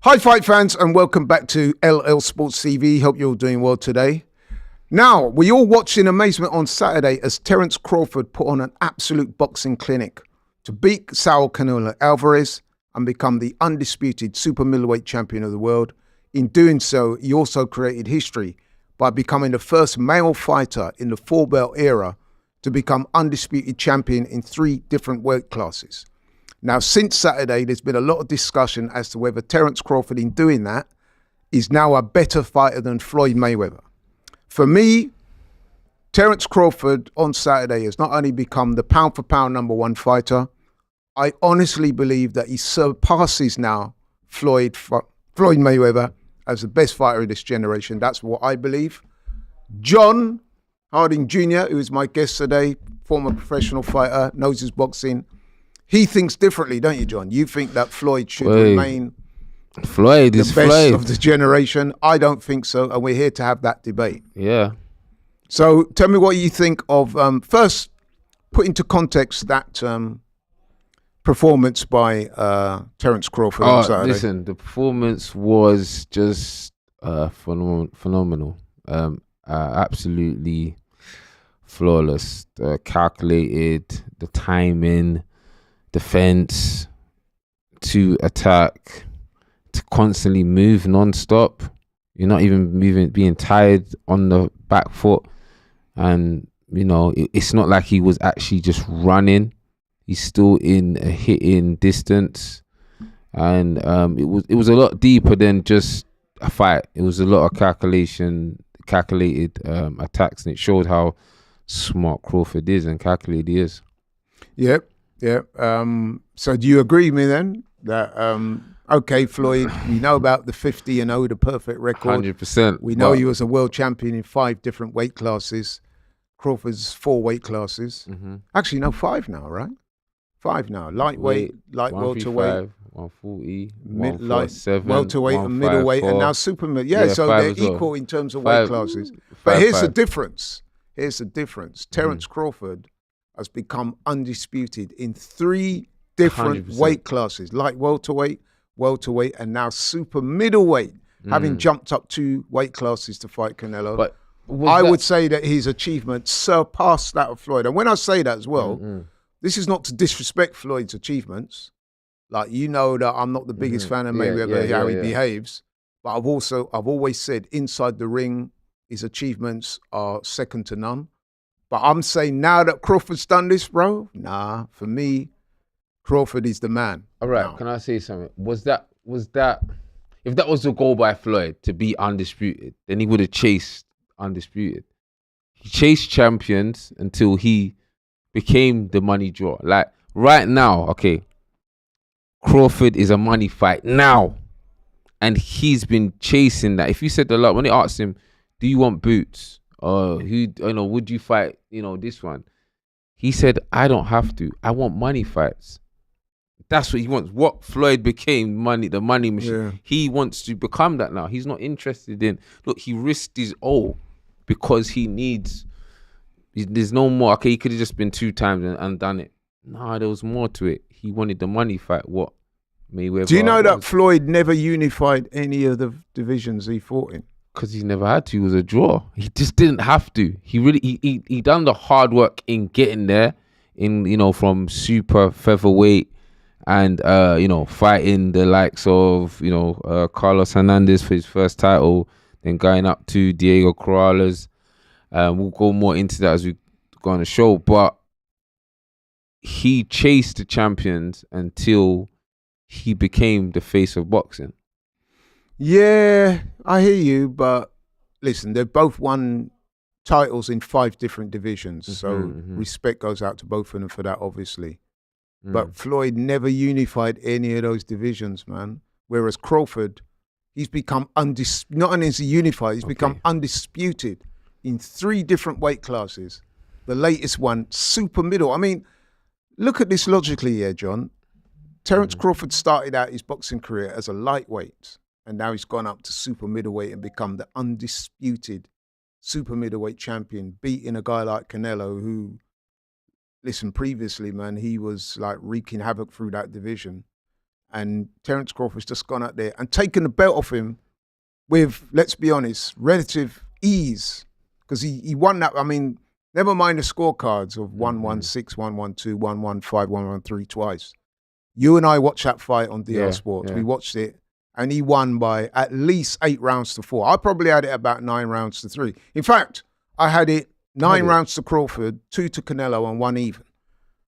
Hi fight fans and welcome back to LL Sports TV. Hope you're all doing well today. Now, we all watched in amazement on Saturday as Terrance Crawford put on an absolute boxing clinic to beat Saul Canelo Alvarez and become the undisputed super middleweight champion of the world. In doing so, he also created history by becoming the first male fighter in the four-belt era to become undisputed champion in 3 different weight classes. Now, since Saturday, there's been a lot of discussion as to whether Terrance Crawford, in doing that, is now a better fighter than Floyd Mayweather. For me, Terrance Crawford on Saturday has not only become the pound-for-pound #1 fighter, I honestly believe that he surpasses now Floyd Mayweather as the best fighter of this generation. That's what I believe. John Harding Jr., who is my guest today, former professional fighter, knows his boxing. He thinks differently, don't you, John? You think that Floyd should remain the best of the generation. I don't think so, and we're here to have that debate. Yeah. So tell me what you think of, first, put into context that performance by Terrance Crawford on Saturday. Listen, the performance was just phenomenal. Absolutely flawless. Calculated, the timing, defense, to attack, to constantly move non-stop. You're not even being tired on the back foot. And, you know, it's not like he was actually just running. He's still in a hitting distance. And it was a lot deeper than just a fight. It was a lot of calculated attacks. And it showed how smart Crawford is and calculated he is. Yep. Yeah. So do you agree with me then that, okay, Floyd, we know about the 50-0, the perfect record. 100%. We know he was a world champion in 5 different weight classes. Crawford's 4 weight classes. Mm-hmm. Actually, no, 5 now, right? 5 now. Lightweight, light welterweight, 140, light welterweight and middleweight, and now super middleweight. Yeah, so they're equal in terms of weight classes. But here's the difference. Terrance Crawford has become undisputed in 3 different 100%. weight classes, light welterweight, and now super middleweight, having jumped up 2 weight classes to fight Canelo. But I would say that his achievements surpassed that of Floyd. And when I say that as well, this is not to disrespect Floyd's achievements. Like, you know that I'm not the biggest fan of Mayweather, how he behaves. But I've always said inside the ring, his achievements are second to none. But I'm saying now that Crawford's done this, bro, nah, for me, Crawford is the man. All right, Can I say something? Was that if that was the goal by Floyd to be undisputed, then he would have chased undisputed. He chased champions until he became the money draw. Like right now, okay, Crawford is a money fight now. And he's been chasing that. If you said a lot, when they asked him, do you want boots? Would you fight, this one? He said, I don't have to. I want money fights. That's what he wants. What Floyd became, the money machine. Yeah. He wants to become that now. He's not interested in, look, he risked his all because there's no more. Okay, he could have just been 2 times and done it. No, there was more to it. He wanted the money fight. What? Mayweather. Do you know that Floyd never unified any of the divisions he fought in? Because he never had to. He was a draw. He just didn't have to. He done the hard work in getting there, from super featherweight and fighting the likes of Carlos Hernandez for his first title, then going up to Diego Corrales. We'll go more into that as we go on the show, but he chased the champions until he became the face of boxing. Yeah, I hear you, but listen, they've both won titles in 5 different divisions, so respect goes out to both of them for that, obviously. But Floyd never unified any of those divisions, man. Whereas Crawford, he's become not only is he unified, he's become undisputed in 3 different weight classes. The latest one, super middle. I mean, look at this logically here, John. Terrance Crawford started out his boxing career as a lightweight, and now he's gone up to super middleweight and become the undisputed super middleweight champion, beating a guy like Canelo who, listen, previously, man, he was like wreaking havoc through that division. and Terrance Crawford's just gone out there and taken the belt off him with, let's be honest, relative ease, because he won that. I mean, never mind the scorecards of 1-1-6, 1-1-2, 1-1-5, 1-1-3 twice. You and I watched that fight on DL Sports. We watched it, and he won by at least 8 rounds to 4. I probably had it about 9 rounds to 3. In fact, I had it 9 rounds to Crawford, 2 to Canelo, and 1 even.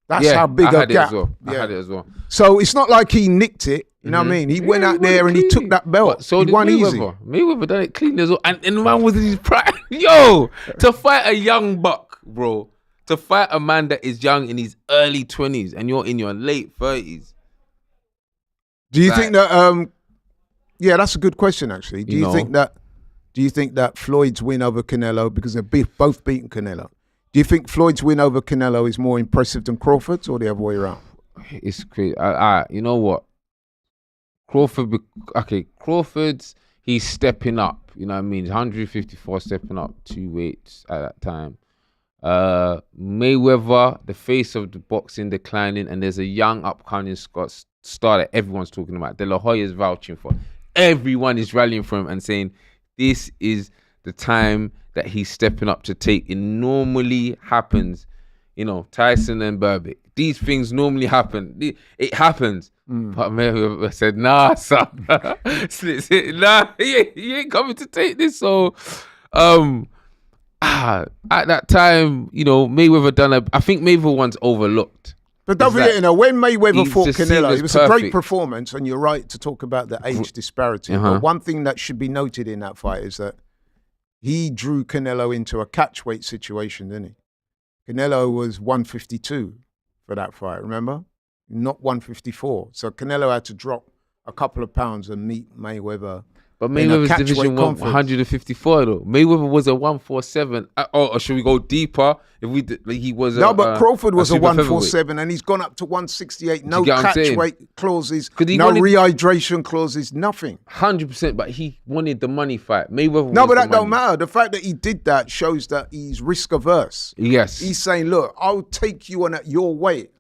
That's how big a gap. I had it as well. So it's not like he nicked it. You know what I mean? He went out there and he took that belt. But so he did won Mayweather. easy. Mayweather done it clean as well. And the man was in his prime. Yo, to fight a young buck, bro. To fight a man that is young in his early 20s and you're in your late 30s. Do you think that? Yeah, that's a good question. Actually, do you think that Floyd's win over Canelo, because they've both beaten Canelo? Do you think Floyd's win over Canelo is more impressive than Crawford's, or the other way around? It's crazy. You know what? Crawford's, he's stepping up. You know what I mean? 154 stepping up 2 weights at that time. Mayweather, the face of the boxing, declining, and there's a young upcoming star that everyone's talking about. De La Hoya's vouching for. Everyone is rallying for him and saying this is the time that he's stepping up to take. It normally happens, Tyson and Berbick. These things normally happen. It happens. But Mayweather said, nah, son. Nah, he ain't coming to take this. So, at that time, Mayweather I think Mayweather once overlooked. But don't forget, when Mayweather fought Canelo, it was a great perfect performance, and you're right to talk about the age disparity. But one thing that should be noted in that fight is that he drew Canelo into a catchweight situation, didn't he? Canelo was 152 for that fight, remember? Not 154. So Canelo had to drop a couple of pounds and meet Mayweather. But Mayweather's division 154 though. Mayweather was a 147. Or should we go deeper? If we did, he was but Crawford was a 147, and he's gone up to 168. No catchweight clauses, no rehydration clauses, nothing. 100%. But he wanted the money fight. Mayweather. No, but that don't matter. The fact that he did that shows that he's risk averse. Yes. He's saying, look, I'll take you on at your weight.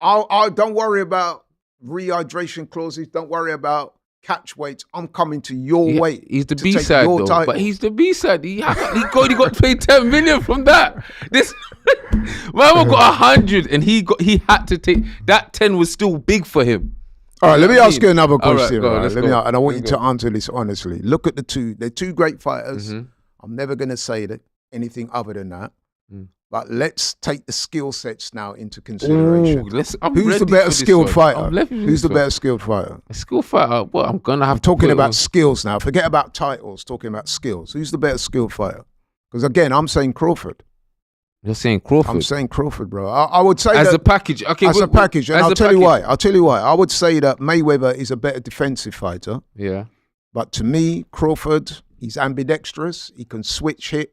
I don't worry about rehydration clauses. Don't worry about catch weights. I'm coming to your weight. He's the B-side though. Title. But he's the B-side. He got paid 10 million from that. This man got 100 and he had to take that. 10 was still big for him. All right, let me ask you another question. And I want you to answer this honestly. Look at the two. They're two great fighters. I'm never going to say that anything other than that. But let's take the skill sets now into consideration. Who's the better skilled fighter? Who's the better skilled fighter? A skilled fighter? Well, I'm talking about skills now. Forget about titles. Talking about skills. Who's the better skilled fighter? Because again, I'm saying Crawford. You're saying Crawford? I'm saying Crawford, bro. I would say as a package. Okay, as a package, and I'll tell you why. I would say that Mayweather is a better defensive fighter. Yeah. But to me, Crawford, he's ambidextrous. He can switch hit.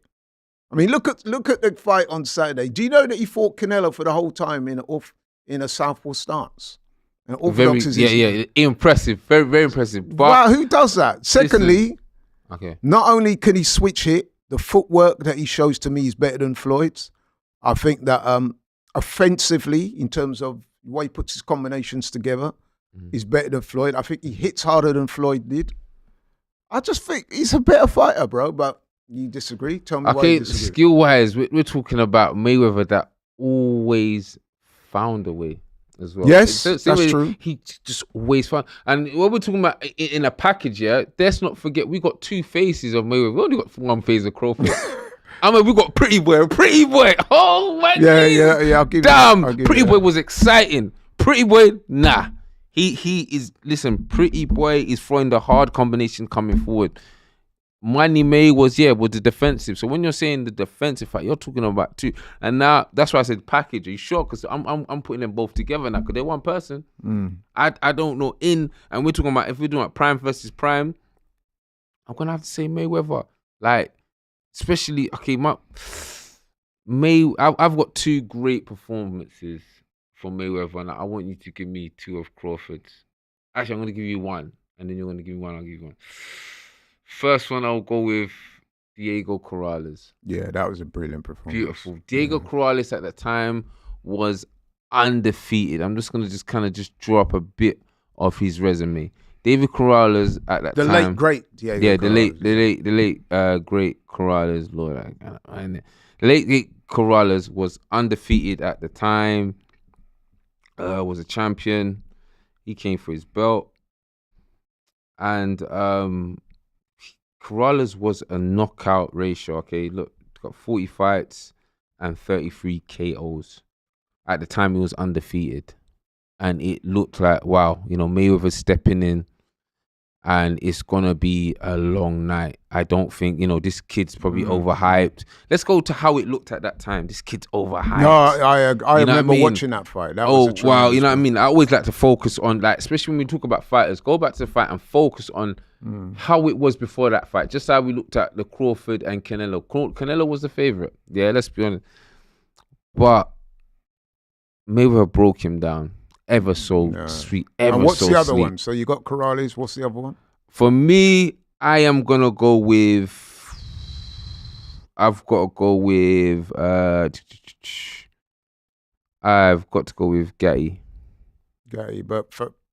I mean, look at the fight on Saturday. Do you know that he fought Canelo for the whole time in a southpaw stance? And impressive, very very impressive. But wow, who does that? Secondly, not only can he switch hit, the footwork that he shows to me is better than Floyd's. I think that offensively, in terms of the way he puts his combinations together, is better than Floyd. I think he hits harder than Floyd did. I just think he's a better fighter, bro. But you disagree? Tell me why you disagree. Skill-wise, we're talking about Mayweather that always found a way as well. Yes, that's true. He just always found. And what we're talking about in a package, let's not forget, we got two faces of Mayweather. We only got one face of Crawford. I mean, we got Pretty Boy. Oh, my God. Yeah, I'll give Damn, you Pretty Boy was exciting. Pretty Boy, nah. He is, listen, Pretty Boy is throwing the hard combination coming forward. Money May was the defensive. So when you're saying the defensive fight, you're talking about two. And now that's why I said package. Are you sure? Because I'm putting them both together now because they're one person. I don't know and we're talking about if we're doing prime versus prime. I'm gonna have to say Mayweather. Like especially I've got two great performances from Mayweather, and I want you to give me two of Crawford's. Actually, I'm gonna give you one, and then you're gonna give me one. I'll give you one. First one, I'll go with Diego Corrales. Yeah, that was a brilliant performance. Beautiful. Diego Corrales at the time was undefeated. I'm just going to just draw up a bit of his resume. David Corrales at that The time. late great Diego Yeah, Corrales. the late great Corrales, Lord. The late great Corrales was undefeated at the time. Was a champion. He came for his belt. And Corrales was a knockout ratio. Okay, look, got 40 fights and 33 KOs. At the time, he was undefeated. And it looked like, wow, Mayweather stepping in. And it's going to be a long night. I don't think, this kid's probably overhyped. Let's go to how it looked at that time. This kid's overhyped. No, I remember mean? watching that fight. That Oh, was a wow. You tremendous know what I fight. mean? I always like to focus on, especially when we talk about fighters, go back to the fight and focus on how it was before that fight. Just how we looked at the Crawford and Canelo. Canelo was the favorite. Yeah, let's be honest. But Mayweather broke him down. Ever so sweet. And what's so the other sweet. one? So you got Corrales. What's the other one? For me, I am gonna go with. I've got to go with. I've got to go with Gatti. But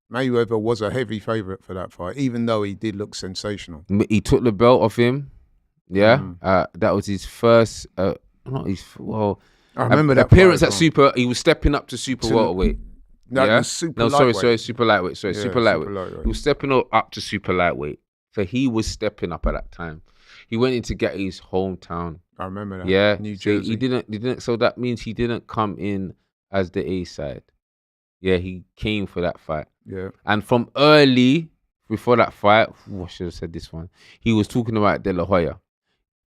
Mayweather was a heavy favourite for that fight, even though he did look sensational. He took the belt off him. Yeah, that was his first. Not his. Well, I remember that appearance fight at super. He was stepping up to super welterweight. No, yeah? super no, lightweight. sorry, super lightweight. Sorry, Yeah, super lightweight. super lightweight. He was stepping up to super lightweight. So he was stepping up at that time. He went into Gatti's hometown. I remember that. Yeah, New so Jersey. he didn't. So that means he didn't come in as the A side. Yeah, he came for that fight. Yeah. And from early, before that fight, I should have said this one. He was talking about De La Hoya.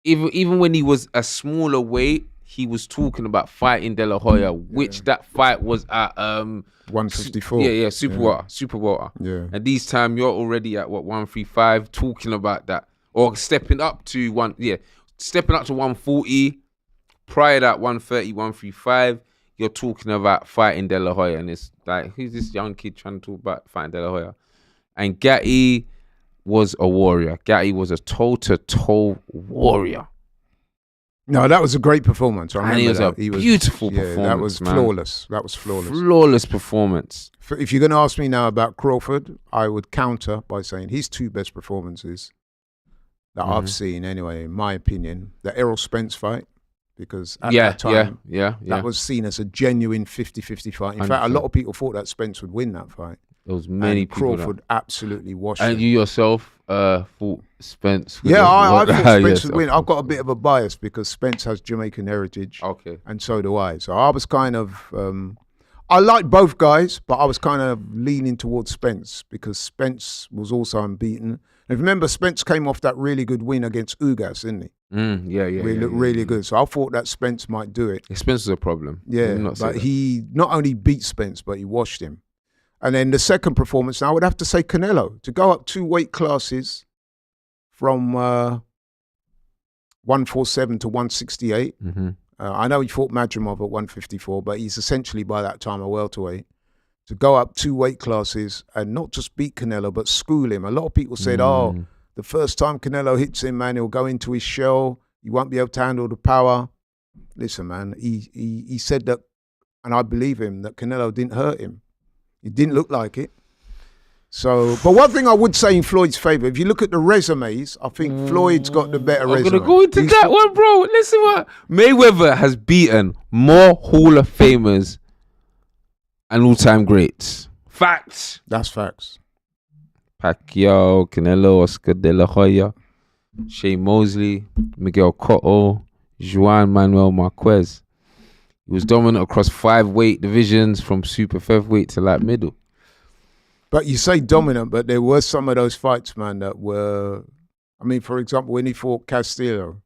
Even when he was a smaller weight, he was talking about fighting De La Hoya, which that fight was at 154. Yeah, super welter. Yeah. And this time you're already at 135, talking about that, or stepping up to 140. Prior to that 130, 135, you're talking about fighting De La Hoya, and it's like, who's this young kid trying to talk about fighting De La Hoya? And Gatti was a warrior. Gatti was a toe-to-toe warrior. No, that was a great performance. I remember And he was that. a beautiful performance. That was man. flawless. That was flawless. Flawless performance. If you're going to ask me now about Crawford, I would counter by saying his two best performances that I've seen, anyway, in my opinion, the Errol Spence fight, because at that time, that was seen as a genuine 50-50 fight. In fact, a lot of people thought that Spence would win that fight. There was many people. Crawford absolutely washed And him. you yourself thought Spence would Yeah, I thought Spence yes, would win. I've got a bit of a bias because Spence has Jamaican heritage. Okay. And so do I. So I was kind of, I like both guys, but I was kind of leaning towards Spence because Spence was also unbeaten. And remember, Spence came off that really good win against Ugas, didn't he? He looked really good. So I thought that Spence might do it. Spence is a problem. Yeah, but he not only beat Spence, but he washed him. And then the second performance, now I would have to say Canelo, to go up 2 weight classes from 147 to 168. I know he fought Madrimov at 154, but he's essentially by that time a welterweight. To go up 2 weight classes and not just beat Canelo, but school him. A lot of people said, the first time Canelo hits him, man, he'll go into his shell. He won't be able to handle the power. Listen, man, he said that, and I believe him, that Canelo didn't hurt him. It didn't look like it. So, but one thing I would say in Floyd's favour, if you look at the resumes, I think Floyd's got the better resume. I'm going to go into that one, bro. Listen what. Mayweather has beaten more Hall of Famers and all-time greats. Facts. That's facts. Pacquiao, Canelo, Oscar De La Hoya, Shea Mosley, Miguel Cotto, Juan Manuel Marquez. He was dominant across 5 weight divisions from super featherweight to light middle. But you say dominant, but there were some of those fights, man, that were, I mean, for example, when he fought Castillo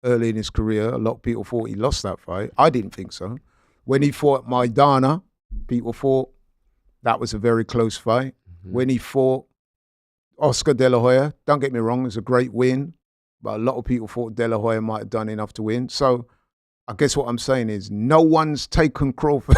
early in his career, a lot of people thought he lost that fight. I didn't think so. When he fought Maidana, people thought that was a very close fight. When he fought Oscar De La Hoya, don't get me wrong, it was a great win, but a lot of people thought De La Hoya might have done enough to win. So I guess what I'm saying is no one's taken Crawford.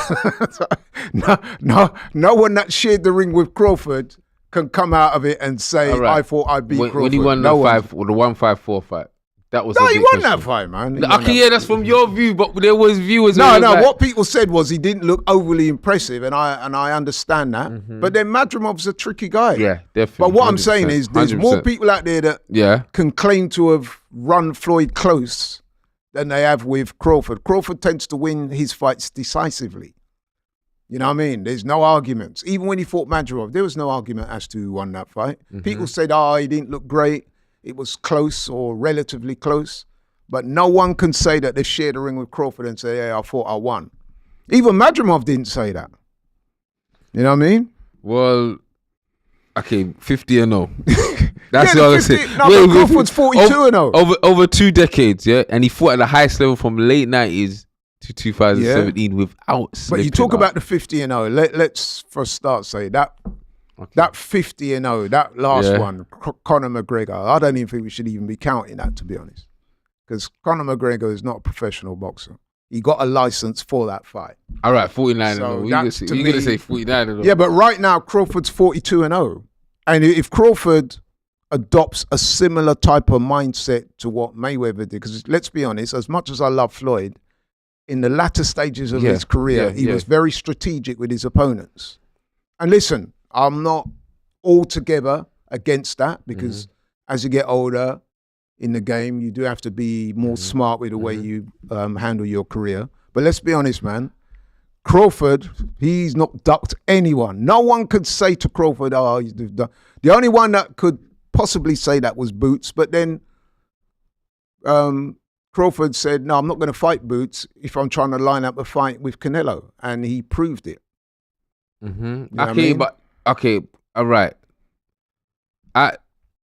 no one that shared the ring with Crawford can come out of it and say, I thought I beat Crawford. When he won the 154 fight, That was No, a he bit won that questionable. fight, man. He No, won okay, that yeah, that's from your view, but there was viewers. No, who was no. like, What people said was he didn't look overly impressive, and I understand that. But then Madramov's a tricky guy. yeah, definitely. But what I'm saying 100%, is, there's more 100%. people out there that Yeah, can claim to have run Floyd close than they have with Crawford. Crawford tends to win his fights decisively. You know what I mean? There's no arguments. Even when he fought Madrimov, there was no argument as to who won that fight. People said, he didn't look great. It was close or relatively close. But no one can say that they shared the ring with Crawford and say, I thought I won. Even Madrimov didn't say that. You know what I mean? well, okay, 50-0. That's Yeah, the other 50 thing. no, but Crawford's 42-0. Over 2 decades, yeah, and he fought at the highest level from late 90s to 2017 without slipping. But you talk up. about the 50-0. Let's for a start say that that 50-0, that last one, Conor McGregor. I don't even think we should even be counting that, to be honest, because Conor McGregor is not a professional boxer. He got a license for that fight. All right, 49-0. So What that's, you to gonna me- say 49-0? Yeah, but right now Crawford's 42-0, and if Crawford adopts a similar type of mindset to what Mayweather did, because let's be honest, as much as I love Floyd, in the latter stages of his career, he was very strategic with his opponents. And listen, I'm not altogether against that, because as you get older in the game, you do have to be more smart with the way you handle your career. But let's be honest, man. Crawford, he's not ducked anyone. No one could say to Crawford, the only one that could possibly say that was Boots. But then Crawford said, no, I'm not going to fight Boots if I'm trying to line up a fight with Canelo. And he proved it. Mm-hmm. what I Okay, mean? but okay, all right.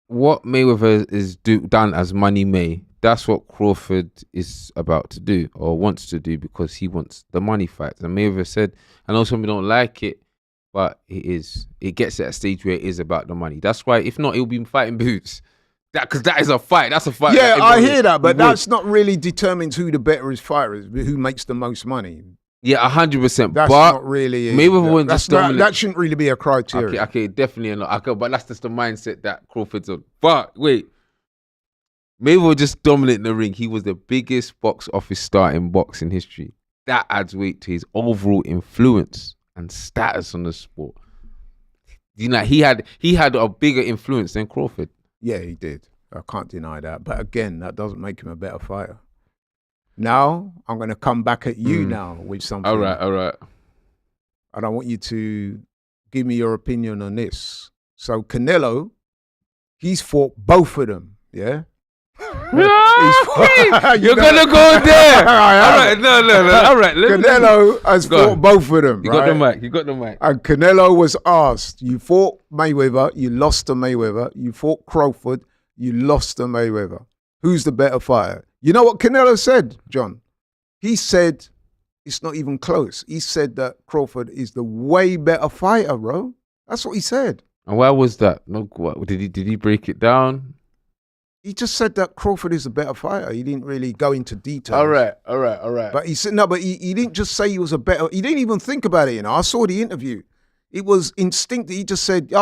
What Mayweather is done as Money May, that's what Crawford is about to do or wants to do, because he wants the money fights. And Mayweather said, I know some people don't like it, but it gets at a stage where it is about the money. That's why, if not, he'll be fighting Boots. Because that is a fight. That's a fight. Yeah, that I everyone hear that, but would. that's not really determines who the better is fighter is, who makes the most money. Yeah, 100%. That's But not really. Mayweather wouldn't just dominate. That shouldn't really be a criteria. Okay, definitely not. Okay, but that's just the mindset that Crawford's on. But wait, Mayweather just dominating the ring. He was the biggest box office star in boxing history. That adds weight to his overall influence and status on the sport. You know, he had a bigger influence than Crawford. Yeah, he did. I can't deny that. But again, that doesn't make him a better fighter. Now, I'm going to come back at you now with something. All right. And I want you to give me your opinion on this. So Canelo, he's fought both of them, yeah? You're gonna go there. All right, no. All right, Canelo has Go fought on. both of them. You right? got the mic. And Canelo was asked, you fought Mayweather, you lost to Mayweather. You fought Crawford, you lost to Mayweather. Who's the better fighter? You know what Canelo said, John? He said, it's not even close. He said that Crawford is the way better fighter, bro. That's what he said. And why was that? No, what, did he break it down? He just said that Crawford is a better fighter. He didn't really go into details. All right. But he said, no, but he didn't just say he was a better, he didn't even think about it, you know. I saw the interview. It was instinctive. He just said,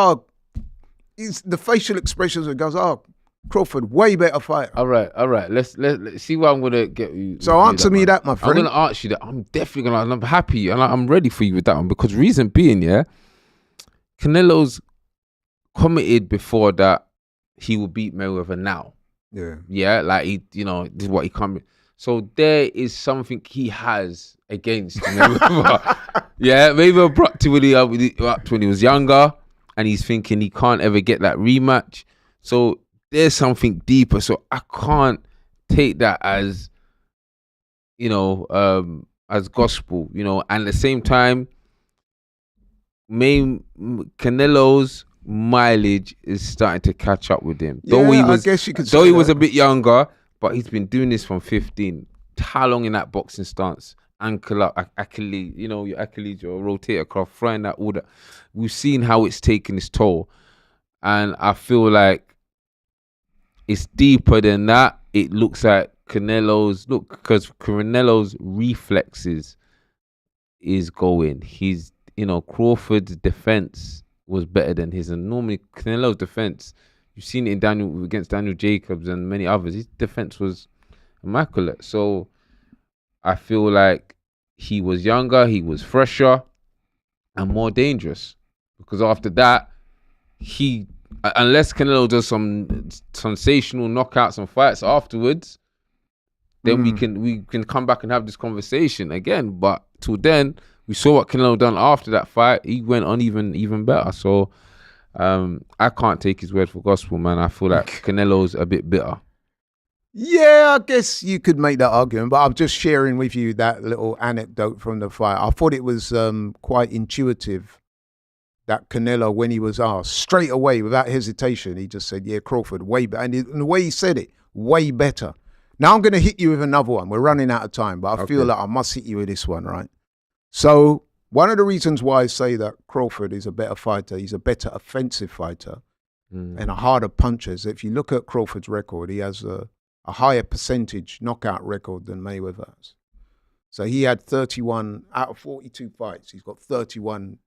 it's the facial expressions that goes, Crawford, way better fighter. All right. Let's see what I'm gonna get you. So answer me that, my friend. I'm gonna ask you that. I'm definitely gonna. And I'm happy and I'm ready for you with that one, because reason being, Canelo's committed before that he will beat Mayweather now. Yeah, like he, this is what he come. So there is something he has against Mayweather. Mayweather brought to when he was younger, and he's thinking he can't ever get that rematch. So there's something deeper. So I can't take that as, as gospel, and at the same time, Canelo's mileage is starting to catch up with him. I guess you could say he was that. a bit younger, but he's been doing this from 15. How long in that boxing stance? Ankle up, Achilles, your Achilles, your rotator cuff, throwing that all that. We've seen how it's taken its toll. And I feel like it's deeper than that. It looks like because Canelo's reflexes is going. Crawford's defense was better than his. And normally Canelo's defense You've seen it in against Daniel Jacobs and many others. His defense was immaculate. So I feel like he was younger, he was fresher, and more dangerous. Because after that, unless Canelo does some sensational knockouts and fights afterwards, then we can come back and have this conversation again. But till then, we saw what Canelo done after that fight. He went on even better. So I can't take his word for gospel, man. I feel like Canelo's a bit bitter. Yeah, I guess you could make that argument, but I'm just sharing with you that little anecdote from the fight. I thought it was quite intuitive that Canelo, when he was asked, straight away, without hesitation, he just said, yeah, Crawford, way better. And the way he said it, way better. Now I'm going to hit you with another one. We're running out of time, but I feel like I must hit you with this one, right? So one of the reasons why I say that Crawford is a better fighter, he's a better offensive fighter and a harder puncher, is if you look at Crawford's record, he has a higher percentage knockout record than Mayweather has. So he had 31 out of 42 fights. He's got 31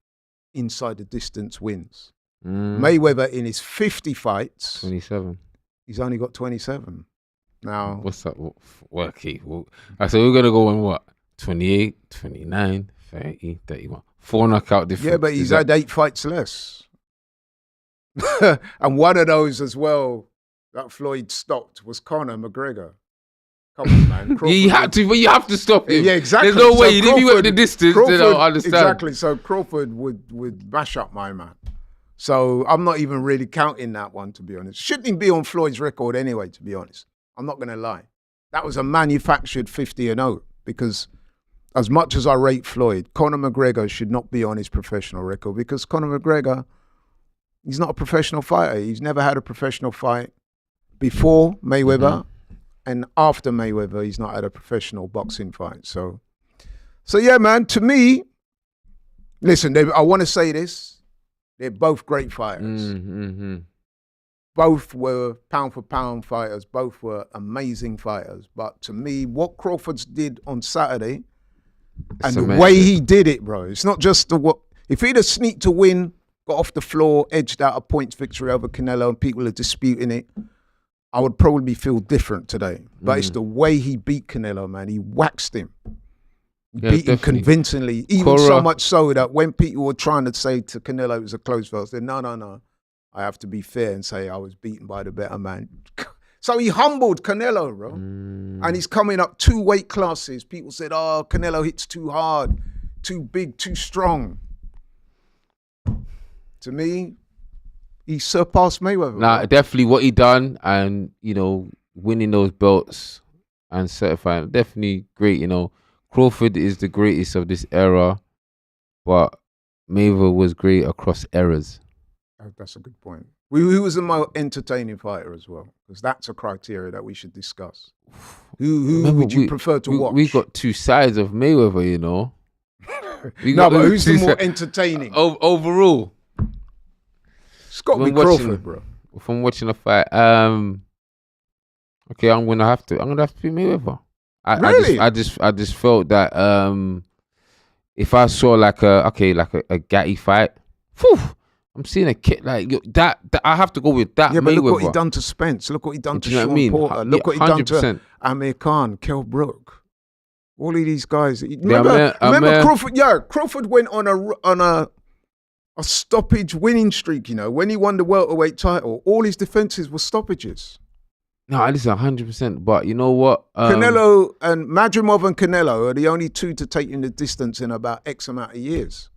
inside the distance wins. Mayweather in his 50 fights, 27. He's only got 27. Now, what's that? Okay. So we're going to go on what? 28, 29, 30, 31. 4 knockout difference. Yeah, but he's had 8 fights less. And one of those as well that Floyd stopped was Conor McGregor. Come on, man. You have to stop him. Yeah, exactly. There's no way. If he went the distance, then I'll understand. Exactly. So Crawford would mash up my man. So I'm not even really counting that one, to be honest. Shouldn't even be on Floyd's record anyway, to be honest. I'm not going to lie. That was a manufactured 50-0 because as much as I rate Floyd, Conor McGregor should not be on his professional record because Conor McGregor, he's not a professional fighter. He's never had a professional fight before Mayweather and after Mayweather. He's not had a professional boxing fight. So yeah, man, to me, listen, I want to say this. They're both great fighters. Both were pound for pound fighters. Both were amazing fighters. But to me, what Crawford did on Saturday and the way he did it, bro, it's not just if he'd have sneaked to win, got off the floor, edged out a points victory over Canelo and people are disputing it, I would probably feel different today. But it's the way he beat Canelo, man. He waxed him. He beat him convincingly. Even so much so that when people were trying to say to Canelo it was a close fight, I said, no. I have to be fair and say I was beaten by the better man. So he humbled Canelo, bro. And he's coming up 2 weight classes. People said, oh, Canelo hits too hard, too big, too strong. To me, he surpassed Mayweather. Nah, definitely what he done and, winning those belts and certifying, definitely great, Crawford is the greatest of this era, but Mayweather was great across eras. That's a good point. Who was the more entertaining fighter as well? Because that's a criteria that we should discuss. Who would you prefer to watch? We got 2 sides of Mayweather, But who's the more entertaining? Overall. It's got to be Crawford, bro. If I'm watching a fight, okay, I'm gonna have to be Mayweather. Really? I just felt that if I saw like a Gatti fight, I'm seeing a kid like that. I have to go with that. Yeah, but Mayweather. look what he done to Spence. Look what he done to Sean Porter. Look what he done to Amir Khan, Kell Brook. All of these guys. Remember Crawford? Yeah, Crawford went on a stoppage winning streak. When he won the welterweight title, all his defenses were stoppages. No, this is 100%. But you know what? Canelo and Madrimov and Canelo are the only 2 to take in the distance in about X amount of years.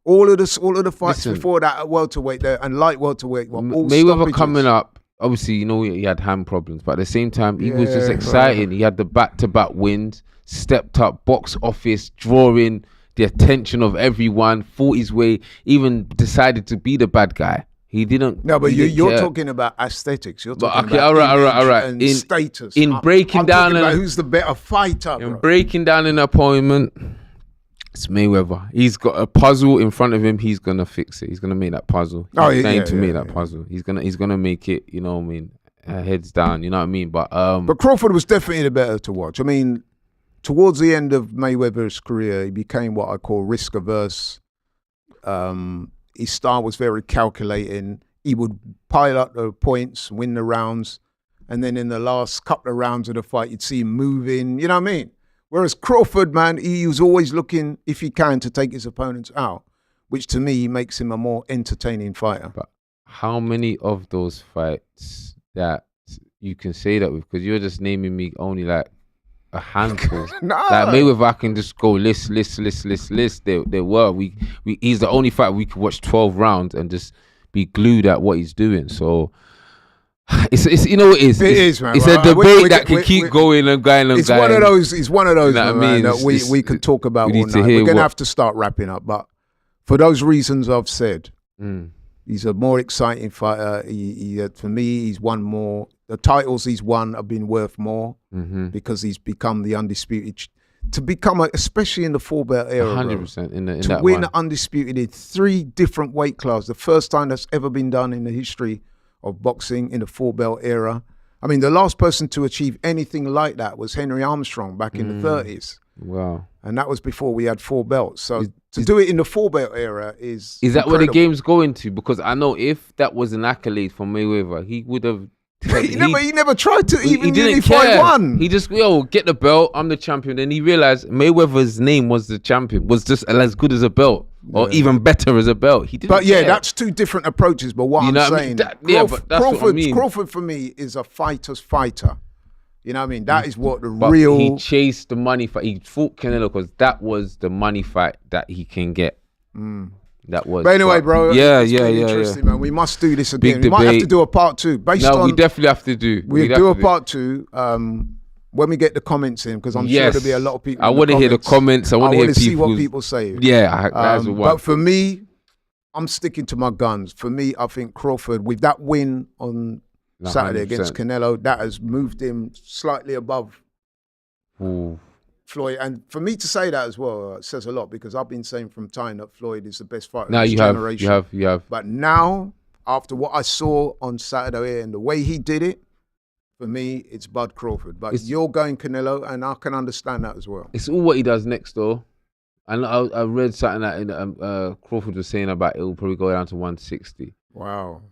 All of the fights before that at welterweight and light welterweight were all Mayweather stoppages. coming up. Obviously, he had hand problems, but at the same time, he was just exciting. Right. He had the back-to-back wins, stepped up, box office, drawing the attention of everyone, fought his way, even decided to be the bad guy. He didn't. No, but you're talking about aesthetics. You're talking about all right. And status. In breaking down, about who's the better fighter. In breaking down an opponent, it's Mayweather. He's got a puzzle in front of him. He's gonna fix it. He's gonna make that puzzle. He's going to make that puzzle. He's gonna make it. You know what I mean? Heads down. You know what I mean? But Crawford was definitely the better to watch. I mean, towards the end of Mayweather's career, he became what I call risk averse. His style was very calculating. he would pile up the points, win the rounds, and then in the last couple of rounds of the fight, you'd see him moving. You know what I mean? Whereas Crawford, man, he was always looking, if he can, to take his opponents out, which to me makes him a more entertaining fighter. But how many of those fights that you can say that with? Because you're just naming me only like a handful. Nah. Like Mayweather, I can just go list. There were he's the only fighter we could watch 12 rounds and just be glued at what he's doing. So it's you know what it is. It is, man. It's Well, a debate that can keep going and going and It's going. one of those. It's one of those, You know what I man, mean? that we can talk about we all need to night. hear We're gonna what- have to start wrapping up, but for those reasons I've said, Mm. he's a more exciting fighter. For me, he's won more. The titles he's won have been worth more because he's become the undisputed. To become, especially in the 4-belt era, 100% in to that win one. undisputed in 3 different weight classes, the first time that's ever been done in the history of boxing in the 4-belt era. I mean, the last person to achieve anything like that was Henry Armstrong back in the 30s. Wow. And that was before we had 4 belts. So to do it in the 4-belt era is that where the incredible. game's going to? Because I know if that was an accolade for Mayweather, he would have. he never tried to He even didn't unify care. one. He just get the belt. I'm the champion. Then he realized Mayweather's name was the champion, was just as good as a belt, or even better as a belt. He didn't. But yeah, care. that's 2 different approaches. But what You I'm know what I saying, mean? But that's what I mean. Crawford for me is a fighter's fighter. You know what I mean? That is what the But real. he chased the money fight. He fought Canelo because that was the money fight that he can get. That was. But anyway, bro, Yeah, it's been yeah. interesting, man. We must do this again. Big We might have to debate. do a part 2 based No, on. we definitely have to do. We We'd do have a to part 2 when we get the comments in, because I'm sure Yes. there'll be a lot of people. I in want to hear the comments. I want to hear see what people's- people say. Yeah, that's the one. But for me, I'm sticking to my guns. For me, I think Crawford, with that win on Saturday 100%. against Canelo, that has moved him slightly above Ooh. Floyd. And for me to say that as well says a lot, because I've been saying from time that Floyd is the best fighter Now of his you have, generation. you have. But now, after what I saw on Saturday and the way he did it, for me, it's Bud Crawford. But you're going Canelo, and I can understand that as well. It's all what he does next, though. And I read something that Crawford was saying about it will probably go down to 160. Wow.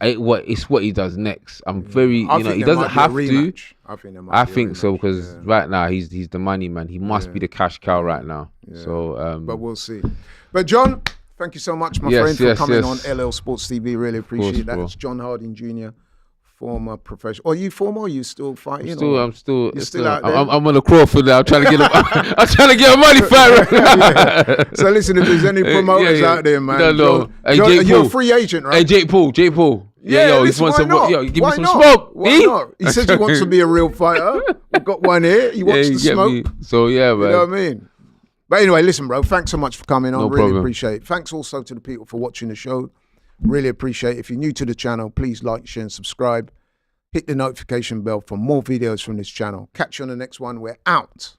It's what he does next. I'm very, I you know, think he there doesn't might be a have to. rematch. I think there might I be a think so, rematch, because yeah. right now he's the money man. He must be the cash cow right now. Yeah. So, But we'll see. But John, thank you so much, my Yes, friend, for yes, coming yes. on LL Sports TV. Really appreciate that. bro. It's John Harding Jr., former professional. Are you former? Or are you still fighting? I'm still out there? I'm on the Crawford now. I'm trying to get I'm trying to get a money fight. Yeah. So listen, if there's any promoters out there, man, No. Hey, John, Jake you're a Paul. free agent, right? Hey, Jake Paul. Yeah, yo, listen, he wants why some. not? Yo, give Why me some not? smoke. Why me? not? He says he wants to be a real fighter. We've got one here. He wants you to get smoke. me? So yeah, man. You know what I mean? But anyway, listen, bro, thanks so much for coming on. No Really problem. appreciate it. Thanks also to the people for watching the show. Really appreciate it. If you're new to the channel, please like, share, and subscribe. Hit the notification bell for more videos from this channel. Catch you on the next one. We're out.